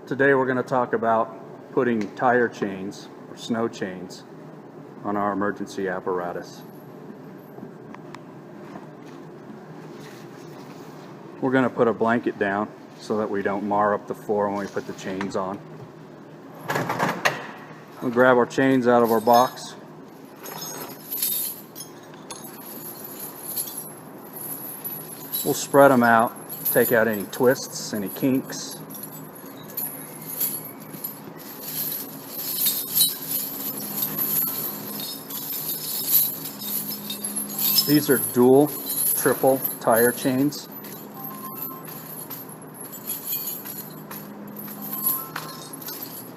Today we're going to talk about putting tire chains or snow chains on our emergency apparatus. We're going to put a blanket down so that we don't mar up the floor when we put the chains on. We'll grab our chains out of our box. We'll spread them out, take out any twists, any kinks. These are dual, triple tire chains.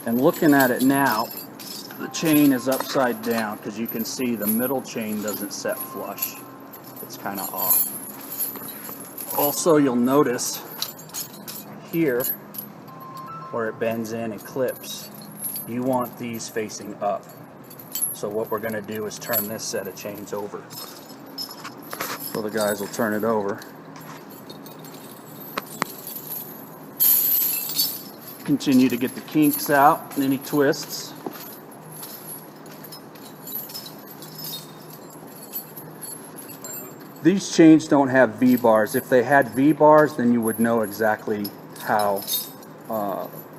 And looking at it now, the chain is upside down because you can see the middle chain doesn't set flush. It's kind of off. Also, you'll notice here where it bends in and clips, you want these facing up. So what we're going to do is turn this set of chains over. So the guys will turn it over. Continue to get the kinks out and any twists. These chains don't have V-bars. If they had V-bars, then you would know exactly how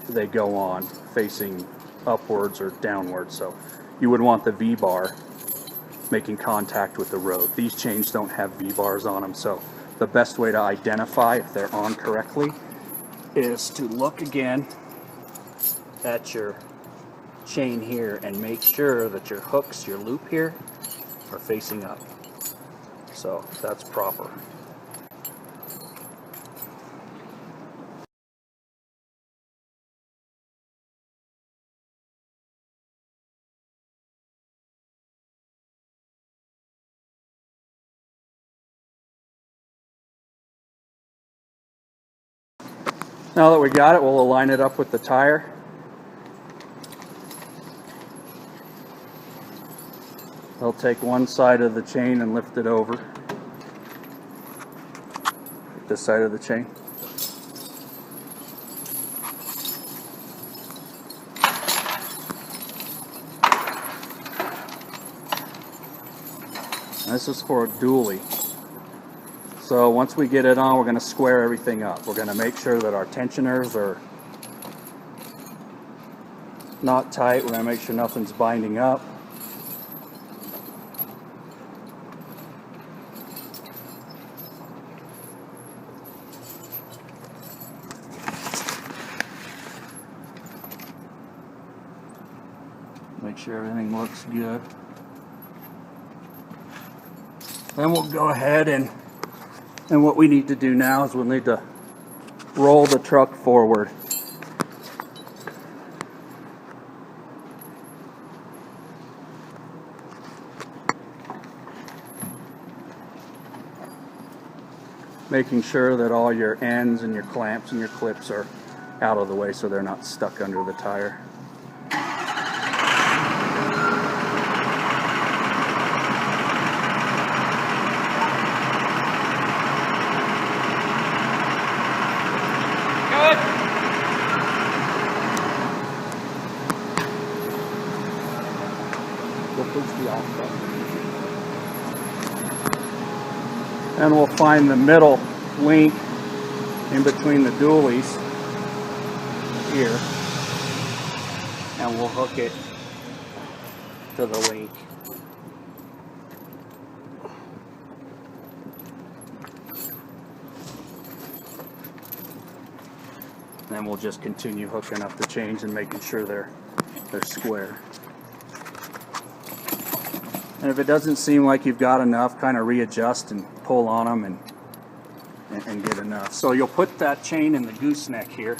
they go on, facing upwards or downwards. So you would want the V-bar making contact with the road. These chains don't have V-bars on them, so the best way to identify if they're on correctly is to look again at your chain here and make sure that your hooks, your loop here, are facing up. So that's proper. Now that we got it, we'll align it up with the tire. I'll take one side of the chain and lift it over. This side of the chain. This is for a dually. So once we get it on, we're going to square everything up. We're going to make sure that our tensioners are not tight. We're going to make sure nothing's binding up. Make sure everything looks good. Then we'll go ahead and what we need to do now is we'll need to roll the truck forward. Making sure that all your ends and your clamps and your clips are out of the way so they're not stuck under the tire. And we'll find the middle link in between the dualies here, and we'll hook it to the link. Then we'll just continue hooking up the chains and making sure they're square. And if it doesn't seem like you've got enough, kind of readjust and pull on them and get enough. So you'll put that chain in the gooseneck here.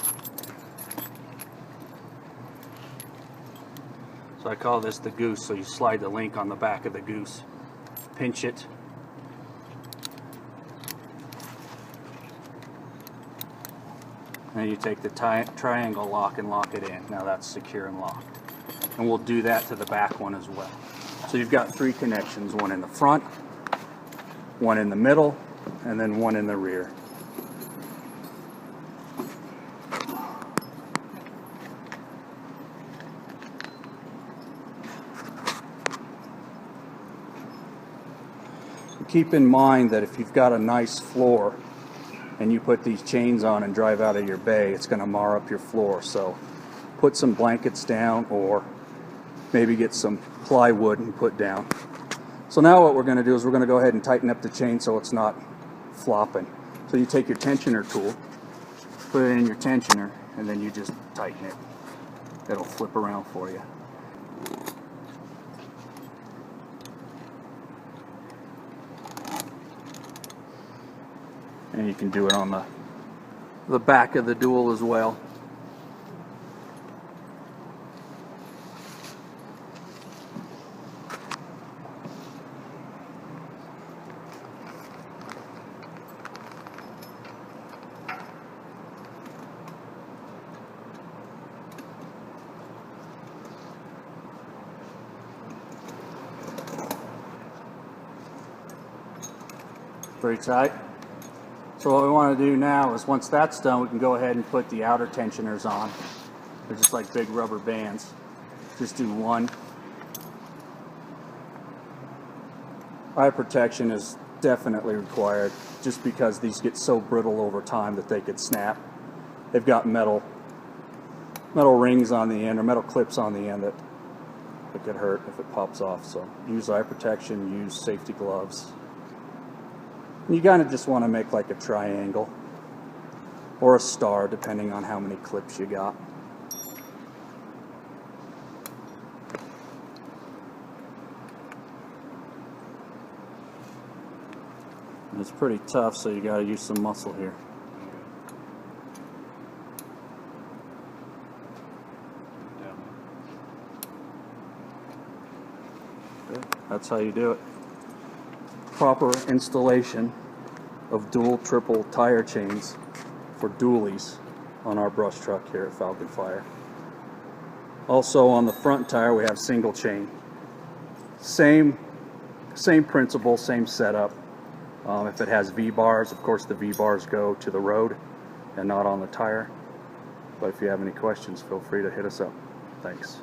So I call this the goose. So you slide the link on the back of the goose, pinch it, and you take the triangle lock and lock it in. Now that's secure and locked. And we'll do that to the back one as well. So you've got three connections, one in the front, one in the middle, and then one in the rear. Keep in mind that if you've got a nice floor and you put these chains on and drive out of your bay, it's going to mar up your floor. So put some blankets down, or maybe get some plywood and put down. So now what we're going to do is we're going to go ahead and tighten up the chain so it's not flopping. So you take your tensioner tool, put it in your tensioner, and then you just tighten it. It'll flip around for you. And you can do it on the back of the dual as well. Pretty tight. So what we want to do now is, once that's done, we can go ahead and put the outer tensioners on. They're just like big rubber bands. Just do one. Eye protection is definitely required, just because these get so brittle over time that they could snap. They've got metal rings on the end, or metal clips on the end, that it could hurt if it pops off. So use eye protection, use safety gloves. You kind of just want to make like a triangle or a star, depending on how many clips you got. And it's pretty tough, so you got to use some muscle here. That's how you do it. Proper installation of dual, triple tire chains for dualies on our brush truck here at Falcon Fire. Also on the front tire we have single chain. Same principle, same setup. If it has V-bars, of course the V-bars go to the road and not on the tire. But if you have any questions, feel free to hit us up. Thanks.